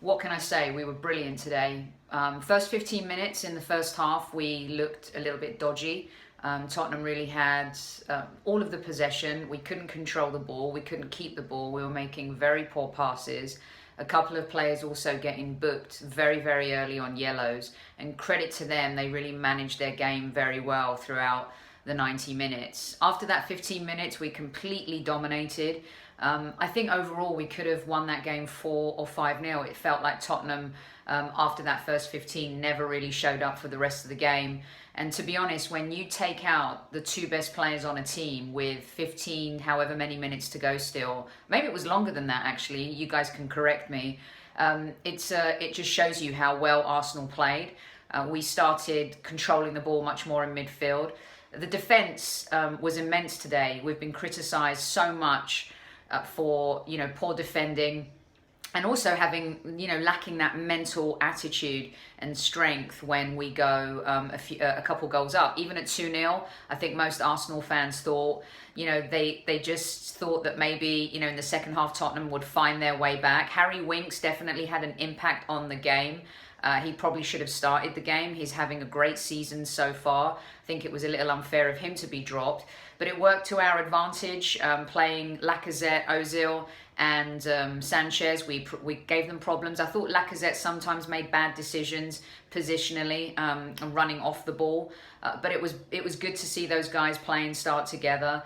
What can I say? We were brilliant today. First 15 minutes in the first half, we looked a little bit dodgy. Tottenham really had all of the possession. We couldn't control the ball. We couldn't keep the ball. We were making very poor passes. A couple of players also getting booked very, very early on yellows. And credit to them, they really managed their game very well throughout the 90 minutes. After that 15 minutes, we completely dominated. I think overall we could have won that game 4 or 5-0. It felt like Tottenham, after that first 15, never really showed up for the rest of the game. And to be honest, when you take out the two best players on a team with 15, however many minutes to go still, maybe it was longer than that actually, you guys can correct me, it just shows you how well Arsenal played. We started controlling the ball much more in midfield. The defence was immense today. We've been criticised so much for poor defending, and also having lacking that mental attitude and strength when we go a couple goals up. Even at 2-0, I think most Arsenal fans thought they just thought that maybe in the second half Tottenham would find their way back. Harry Winks definitely had an impact on the game. He probably should have started the game. He's having a great season so far. I think it was a little unfair of him to be dropped, but it worked to our advantage. Playing Lacazette, Ozil and Sanchez, we gave them problems. I thought Lacazette sometimes made bad decisions positionally and running off the ball, but it was good to see those guys play and start together.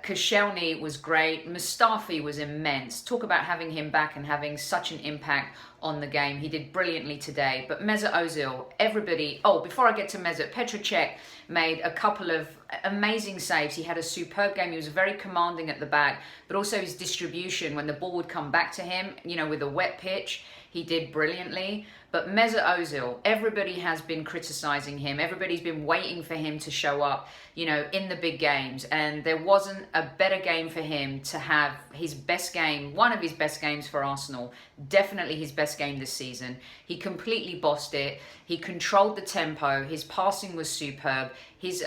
Koscielny was great. Mustafi was immense. Talk about having him back and having such an impact on the game. He did brilliantly today. But Mesut Ozil, everybody... Oh, before I get to Mesut, Petr Cech made a couple of amazing saves. He had a superb game. He was very commanding at the back, but also his distribution when the ball would come back to him, with a wet pitch, he did brilliantly. But Mesut Ozil, everybody has been criticising him. Everybody's been waiting for him to show up, in the big games. And there wasn't a better game for him to have his best game, one of his best games for Arsenal. Definitely his best game this season. He completely bossed it. He controlled the tempo. His passing was superb. His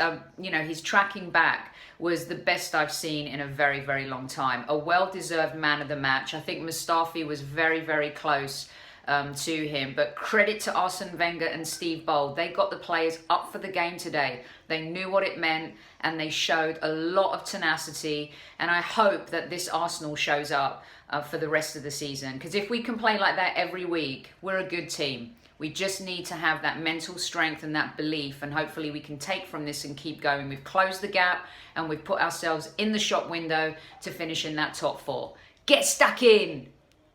tracking back was the best I've seen in a very, very long time. A well-deserved man of the match. I think Mustafi was very, very close to him, but credit to Arsene Wenger and Steve Bold. They got the players up for the game today. They knew what it meant and they showed a lot of tenacity, and I hope that this Arsenal shows up for the rest of the season, because if we can play like that every week, we're a good team. We just need to have that mental strength and that belief, and hopefully we can take from this and keep going. We've closed the gap and we've put ourselves in the shop window to finish in that top 4. Get stuck in!